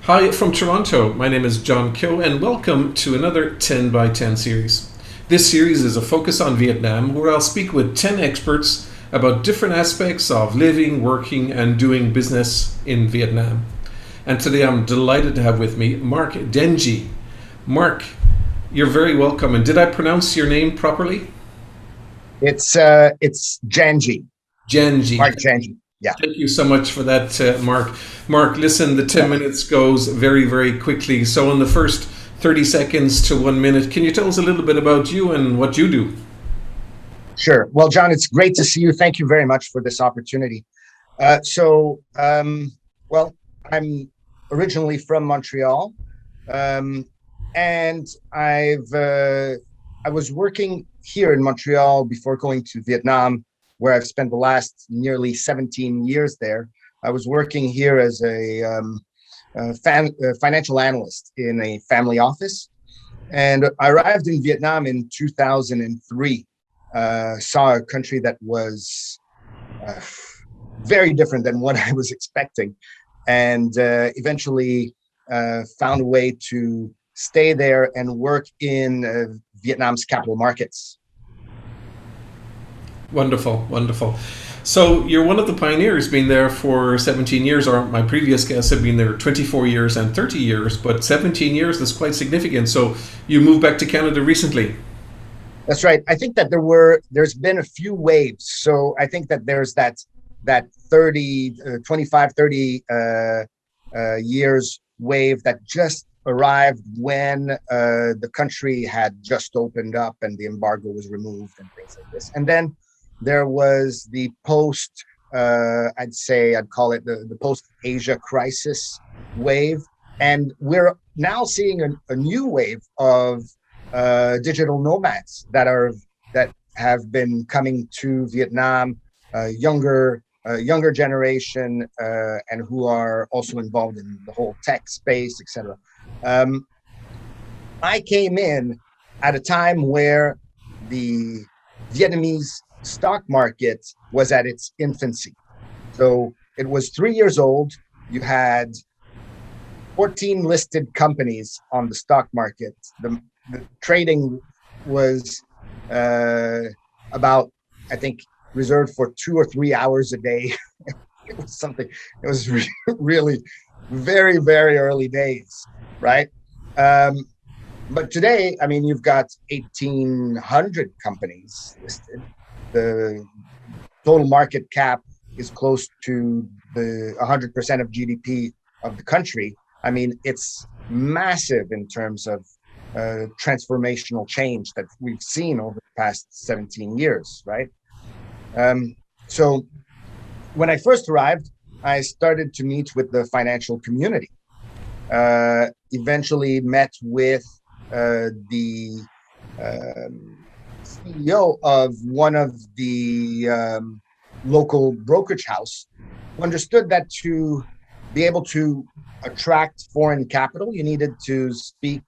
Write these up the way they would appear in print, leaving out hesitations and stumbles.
Hi from Toronto, my name is John Kyo and welcome to another 10 by 10 series. This series is a focus on Vietnam where I'll speak with 10 experts about different aspects of living, working and doing business in Vietnam. And today I'm delighted to have with me Marc Djandji. Marc, you're very welcome. And did I pronounce your name properly? It's Djandji, Djandji. Marc Djandji. Yeah, Thank you so much for that, Marc. Marc, listen, the 10 minutes goes very, very quickly. So, in the first 30 seconds to 1 minute, can you tell us a little bit about you and what you do? sure. Well, John, it's great to see you. Thank you very much for this opportunity. Well, I'm originally from Montreal, um, and I was working here in Montreal before going to Vietnam, where I've spent the last nearly 17 years there. I was working here as a financial analyst in a family office, and I arrived in Vietnam in 2003. Saw a country that was uh, very different than what I was expecting, and eventually found a way to stay there and work in Vietnam's capital markets. Wonderful, wonderful. So, you're one of the pioneers, been there for 17 years, or my previous guests have been there 24 years and 30 years, but 17 years is quite significant. So, you moved back to Canada recently. That's right. I think that there's been a few waves. So I think that there's that 30, 25, 30 years wave that just arrived when the country had just opened up and the embargo was removed and things like this. And then there was the I'd call it the post Asia crisis wave. And we're now seeing a new wave of digital nomads that have been coming to Vietnam, younger generation, and who are also involved in the whole tech space, etc. Um, I came in at a time where the Vietnamese stock market was at its infancy. So it was 3 years old. You had 14 listed companies on the stock market. The trading was uh, about, I think, reserved for 2 or 3 hours a day. It was something, it was really very, very early days, right? Um, but today, I mean, you've got 1,800 companies listed. The total market cap is close to the 100% of GDP of the country. I mean, it's massive in terms of transformational change that we've seen over the past 17 years, right? So when I first arrived, I started to meet with the financial community. Eventually met with the CEO of one of the local brokerage house, who understood that to be able to attract foreign capital, you needed to speak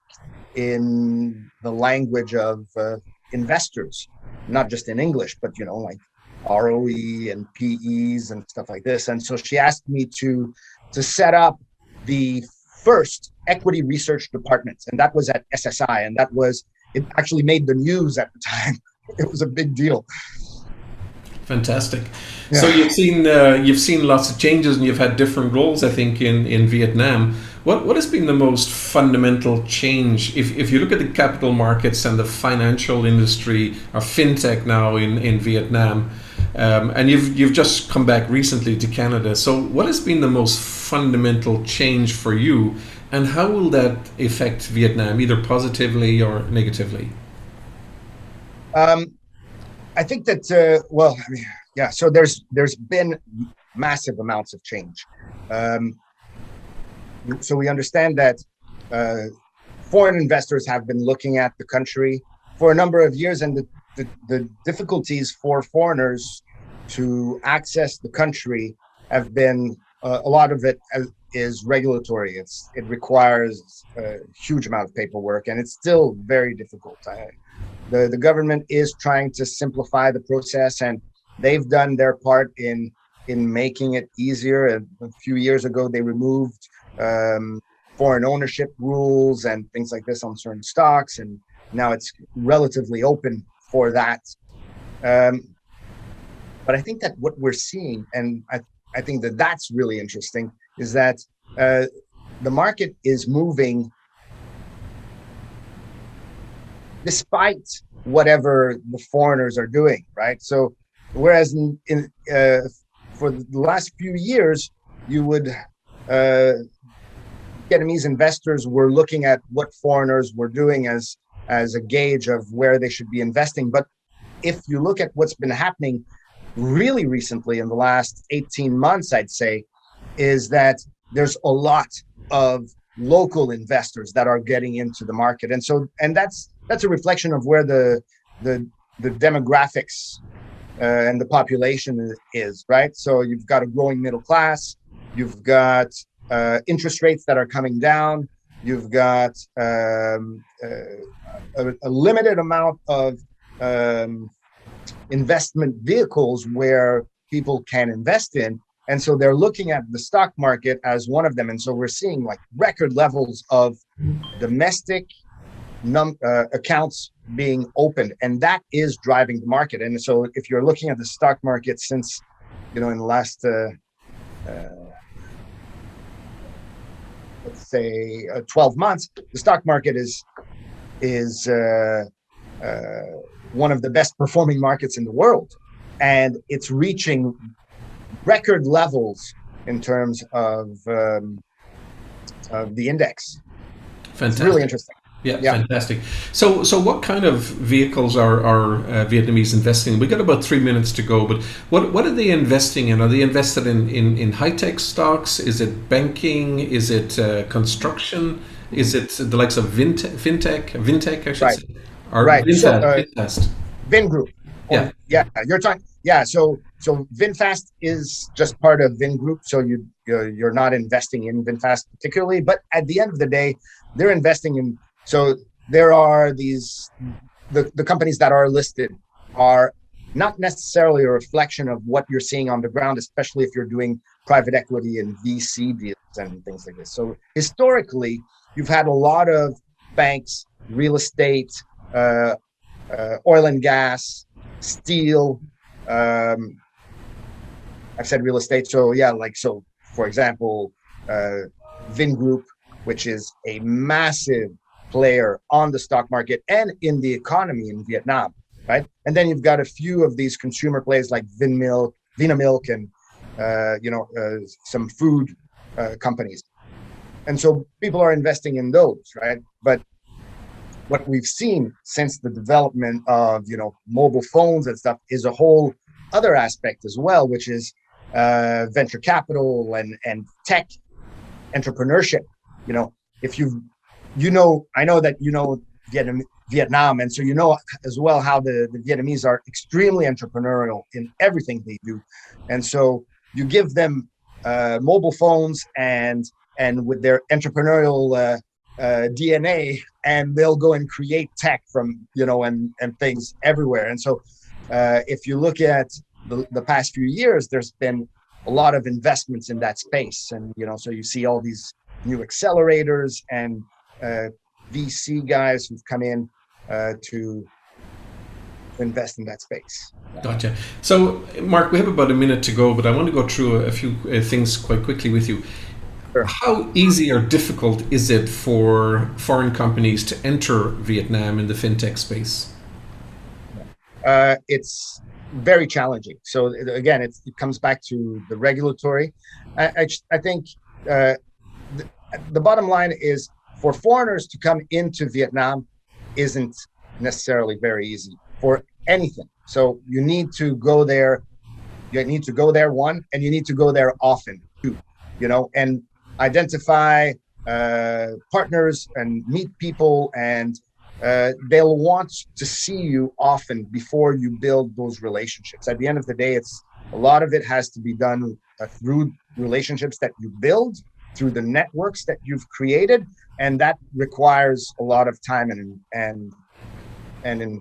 in the language of investors, not just in English, but like ROE and PEs and stuff like this. And so she asked me to set up the first equity research department, and that was at SSI, and it actually made the news at the time. It was a big deal. Fantastic. So Yeah. you've seen lots of changes and you've had different roles, I think, in Vietnam. What has been the most fundamental change if you look at the capital markets and the financial industry or fintech now in Vietnam, and you've just come back recently to Canada. So what has been the most fundamental change for you, and how will that affect Vietnam, either positively or negatively? Um, I think that I mean, yeah. So there's been massive amounts of change. Um, so we understand that uh, foreign investors have been looking at the country for a number of years, and the difficulties for foreigners to access the country have been a lot of it is regulatory. It requires a huge amount of paperwork, and it's still very difficult. The government is trying to simplify the process, and they've done their part in making it easier. A few years ago, they removed um, foreign ownership rules and things like this on certain stocks, and now it's relatively open for that. But I think that what we're seeing, and I think that that's really interesting, is that the market is moving despite whatever the foreigners are doing, right? So whereas for the last few years, you would Vietnamese investors were looking at what foreigners were doing as a gauge of where they should be investing. But if you look at what's been happening really recently in the last 18 months, I'd say, is that there's a lot of local investors that are getting into the market. And that's a reflection of where the demographics and the population is, right? So you've got a growing middle class, you've got interest rates that are coming down, you've got a limited amount of investment vehicles where people can invest in. And so they're looking at the stock market as one of them. And so we're seeing like record levels of domestic accounts being opened, and that is driving the market. And so if you're looking at the stock market since, in the last, let's say 12 months, the stock market is one of the best performing markets in the world. And it's reaching record levels in terms of the index. Fantastic. It's really interesting. Yeah, fantastic. So what kind of vehicles are Vietnamese investing in? We got about 3 minutes to go, but what are they investing in? Are they invested in high-tech stocks? Is it banking? Is it construction? Is it the likes of fintech, I should say? Or right. VinFast. Vin Group. Yeah. You're talking. Yeah. So VinFast is just part of Vin Group. So you're not investing in VinFast particularly, but at the end of the day, they're investing in. So there are the companies that are listed are not necessarily a reflection of what you're seeing on the ground, especially if you're doing private equity and VC deals and things like this. So historically, you've had a lot of banks, real estate, oil and gas, steel. I've said real estate. So for example, Vin Group, which is a massive player on the stock market and in the economy in Vietnam, right? And then you've got a few of these consumer plays like Vinamilk and some food companies. And so people are investing in those, right? But what we've seen since the development of mobile phones and stuff is a whole other aspect as well, which is venture capital and tech entrepreneurship. If I know that Vietnam, and so as well how the Vietnamese are extremely entrepreneurial in everything they do, and so you give them mobile phones and with their entrepreneurial DNA, and they'll go and create tech from and things everywhere. And so if you look at the past few years, there's been a lot of investments in that space, and so you see all these new accelerators and VC guys who've come in to invest in that space. Gotcha. So, Marc, we have about a minute to go, but I want to go through a few things quite quickly with you. Sure. How easy or difficult is it for foreign companies to enter Vietnam in the fintech space? It's very challenging. So again, it comes back to the regulatory. I think the bottom line is for foreigners to come into Vietnam isn't necessarily very easy for anything. So you need to go there. You need to go there, one, and you need to go there often, two, and identify partners and meet people, and they'll want to see you often before you build those relationships. At the end of the day, a lot of it has to be done through relationships that you build, through the networks that you've created, and that requires a lot of time and in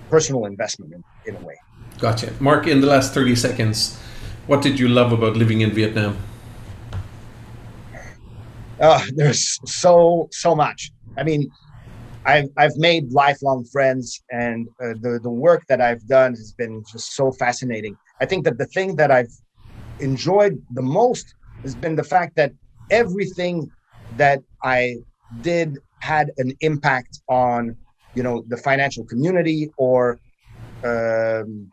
personal investment in a way. Gotcha. Marc, in the last 30 seconds, what did you love about living in Vietnam? There's so much. I mean, I've made lifelong friends, and the work that I've done has been just so fascinating. I think that the thing that I've enjoyed the most has been the fact that everything that I did had an impact on, the financial community, um,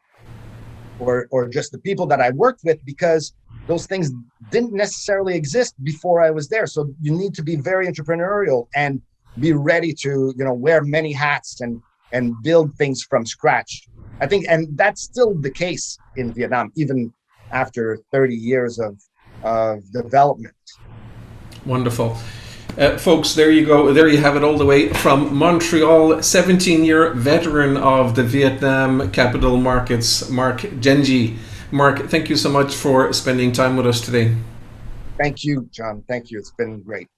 or just the people that I worked with, because those things didn't necessarily exist before I was there. So you need to be very entrepreneurial and be ready to, wear many hats and build things from scratch. I think, and that's still the case in Vietnam, even after 30 years of development. Wonderful. Folks, there you go. There you have it, all the way from Montreal, 17-year veteran of the Vietnam capital markets, Marc Djandji. Marc, thank you so much for spending time with us today. Thank you, John. Thank you. It's been great.